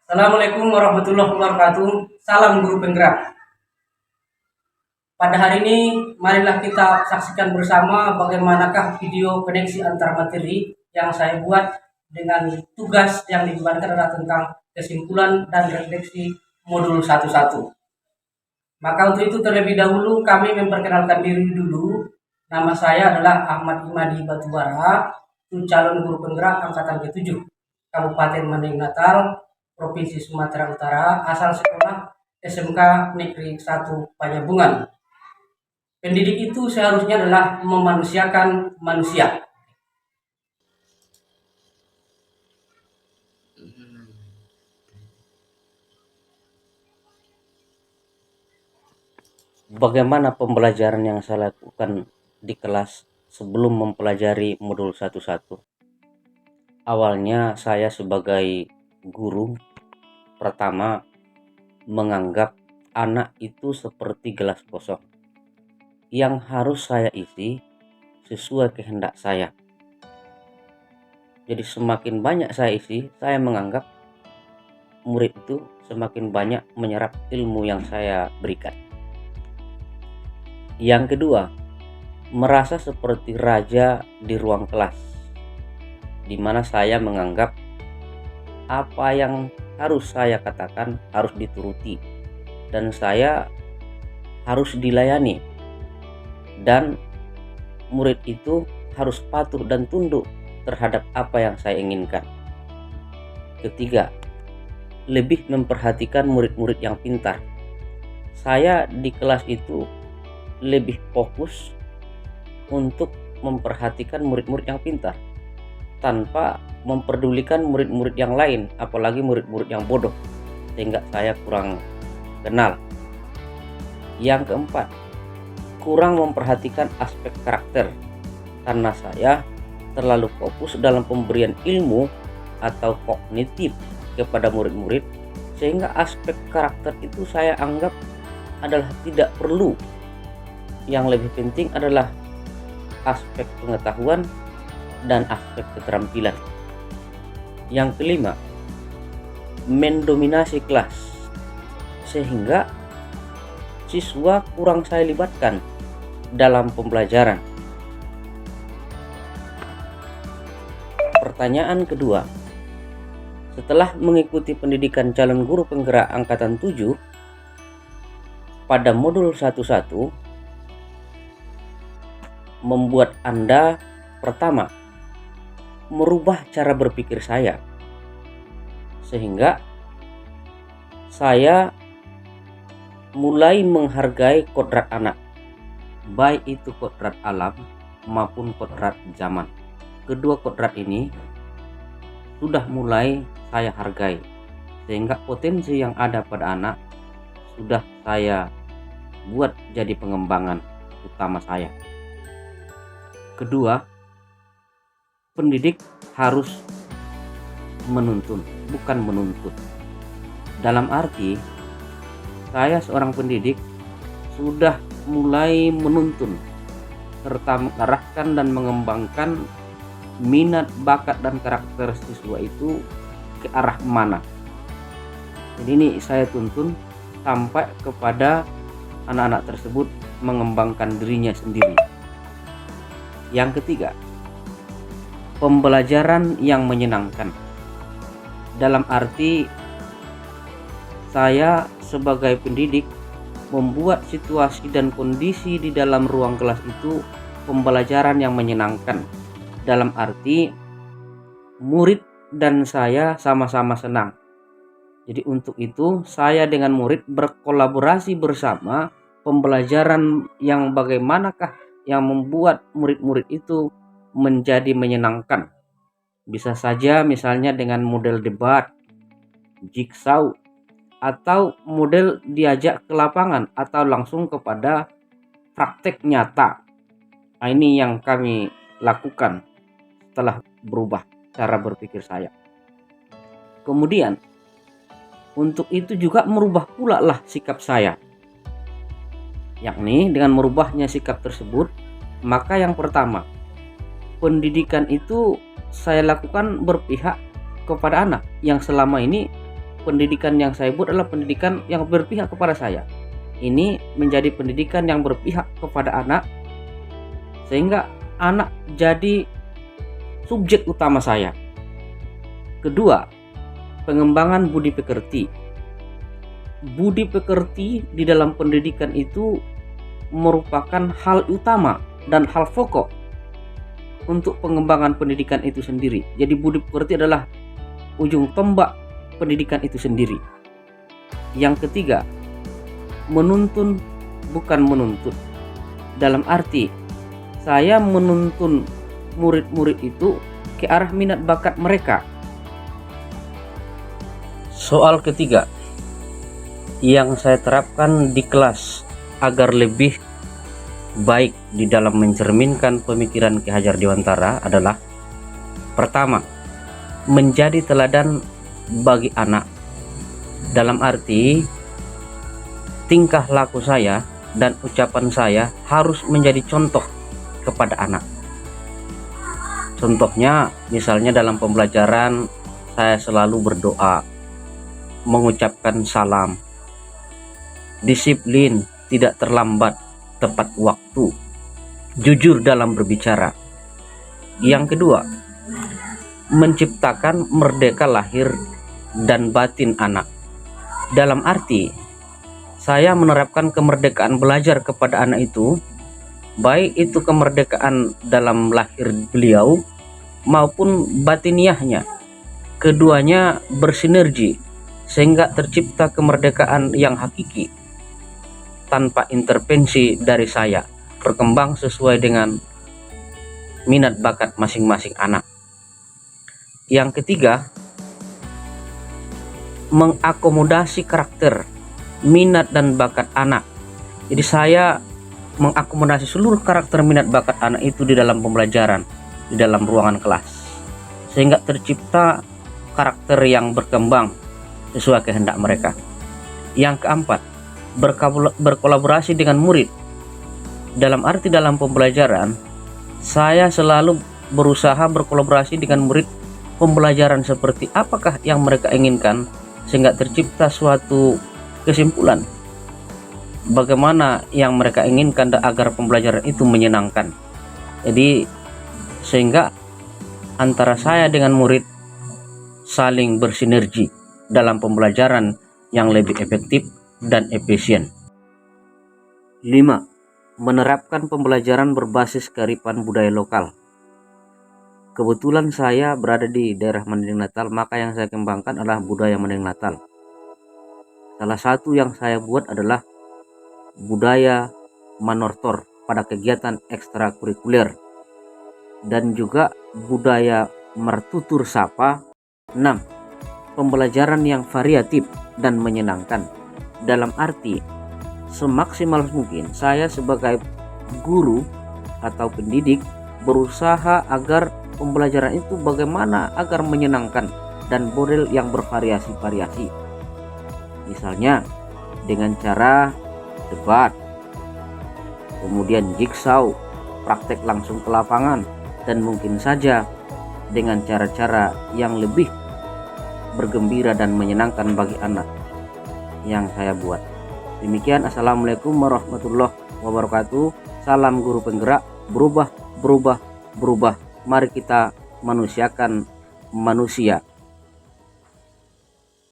Assalamualaikum warahmatullahi wabarakatuh. Salam guru penggerak. Pada hari ini, marilah kita saksikan bersama bagaimanakah video koneksi antar materi yang saya buat dengan tugas yang dibebankan adalah tentang kesimpulan dan refleksi modul 11. Maka untuk itu terlebih dahulu kami memperkenalkan diri dulu. Nama saya adalah Ahmad Imadi Batubara, calon guru penggerak angkatan ke-7, Kabupaten Mandailing Natal, Provinsi Sumatera Utara, asal sekolah SMK Negeri 1 Panyabungan. Pendidik itu seharusnya adalah memanusiakan manusia. Bagaimana pembelajaran yang saya lakukan di kelas sebelum mempelajari modul 11? Awalnya saya sebagai guru pertama menganggap anak itu seperti gelas kosong yang harus saya isi sesuai kehendak saya. Jadi semakin banyak saya isi, saya menganggap murid itu semakin banyak menyerap ilmu yang saya berikan. Yang kedua, merasa seperti raja di ruang kelas, di mana saya menganggap apa yang harus saya katakan harus dituruti dan saya harus dilayani, dan murid itu harus patuh dan tunduk terhadap apa yang saya inginkan. Ketiga, lebih memperhatikan murid-murid yang pintar. Saya di kelas itu lebih fokus untuk memperhatikan murid-murid yang pintar tanpa memperdulikan murid-murid yang lain, apalagi murid-murid yang bodoh, sehingga saya kurang kenal. Yang keempat, kurang memperhatikan aspek karakter karena saya terlalu fokus dalam pemberian ilmu atau kognitif kepada murid-murid, sehingga aspek karakter itu saya anggap adalah tidak perlu. Yang lebih penting adalah aspek pengetahuan dan aspek keterampilan. Yang kelima, mendominasi kelas sehingga siswa kurang saya libatkan dalam pembelajaran. Pertanyaan kedua, setelah mengikuti pendidikan calon guru penggerak angkatan 7 pada modul 11, membuat Anda pertama merubah cara berpikir saya, sehingga saya mulai menghargai kodrat anak, baik itu kodrat alam maupun kodrat zaman. Kedua kodrat ini sudah mulai saya hargai, sehingga potensi yang ada pada anak sudah saya buat jadi pengembangan utama saya. Kedua, pendidik harus menuntun, bukan menuntut. Dalam arti, saya seorang pendidik sudah mulai menuntun serta mengarahkan dan mengembangkan minat, bakat, dan karakter siswa itu ke arah mana. Jadi ini saya tuntun sampai kepada anak-anak tersebut mengembangkan dirinya sendiri. Yang ketiga, pembelajaran yang menyenangkan. Dalam arti saya sebagai pendidik membuat situasi dan kondisi di dalam ruang kelas itu pembelajaran yang menyenangkan. Dalam arti murid dan saya sama-sama senang. Jadi untuk itu saya dengan murid berkolaborasi bersama pembelajaran yang bagaimanakah yang membuat murid-murid itu menjadi menyenangkan. Bisa saja misalnya dengan model debat, jigsaw, atau model diajak ke lapangan atau langsung kepada praktek nyata. Nah, ini yang kami lakukan setelah berubah cara berpikir saya. Kemudian untuk itu juga merubah pula lah sikap saya, yakni dengan merubahnya sikap tersebut, maka yang pertama, pendidikan itu saya lakukan berpihak kepada anak yang selama ini pendidikan yang saya buat adalah pendidikan yang berpihak kepada saya. Ini menjadi pendidikan yang berpihak kepada anak, sehingga anak jadi subjek utama saya. Kedua, pengembangan budi pekerti. Budi pekerti di dalam pendidikan itu merupakan hal utama dan hal pokok untuk pengembangan pendidikan itu sendiri. Jadi budi pekerti adalah ujung tombak pendidikan itu sendiri. Yang ketiga, menuntun bukan menuntut. Dalam arti saya menuntun murid-murid itu ke arah minat bakat mereka. Soal ketiga yang saya terapkan di kelas agar lebih baik di dalam mencerminkan pemikiran Ki Hajar Dewantara adalah: pertama, menjadi teladan bagi anak. Dalam arti tingkah laku saya dan ucapan saya harus menjadi contoh kepada anak. Contohnya, misalnya dalam pembelajaran saya selalu berdoa, mengucapkan salam, disiplin, tidak terlambat, tepat waktu, jujur dalam berbicara. Yang kedua, menciptakan merdeka lahir dan batin anak. Dalam arti saya menerapkan kemerdekaan belajar kepada anak itu, baik itu kemerdekaan dalam lahir beliau maupun batiniahnya. Keduanya bersinergi sehingga tercipta kemerdekaan yang hakiki tanpa intervensi dari saya, berkembang sesuai dengan minat bakat masing-masing anak. Yang ketiga, mengakomodasi karakter, minat dan bakat anak. Jadi saya mengakomodasi seluruh karakter minat bakat anak itu di dalam pembelajaran, di dalam ruangan kelas, sehingga tercipta karakter yang berkembang sesuai kehendak mereka. Yang keempat, berkolaborasi dengan murid. Dalam arti dalam pembelajaran, saya selalu berusaha berkolaborasi dengan murid. Pembelajaran seperti apakah yang mereka inginkan, sehingga tercipta suatu kesimpulan bagaimana yang mereka inginkan agar pembelajaran itu menyenangkan. Jadi sehingga antara saya dengan murid saling bersinergi dalam pembelajaran yang lebih efektif dan efisien. 5. Menerapkan pembelajaran berbasis kearifan budaya lokal. Kebetulan saya berada di daerah Mandailing Natal, maka yang saya kembangkan adalah budaya Mandailing Natal. Salah satu yang saya buat adalah budaya manortor pada kegiatan ekstrakurikuler dan juga budaya mertutur sapa. 6. Pembelajaran yang variatif dan menyenangkan. Dalam arti semaksimal mungkin saya sebagai guru atau pendidik berusaha agar pembelajaran itu bagaimana agar menyenangkan dan model yang bervariasi-variasi. Misalnya dengan cara debat, kemudian jigsaw, praktek langsung ke lapangan, dan mungkin saja dengan cara-cara yang lebih bergembira dan menyenangkan bagi anak yang saya buat. Demikian, assalamualaikum warahmatullahi wabarakatuh. Salam guru penggerak, berubah. Mari kita manusiakan manusia.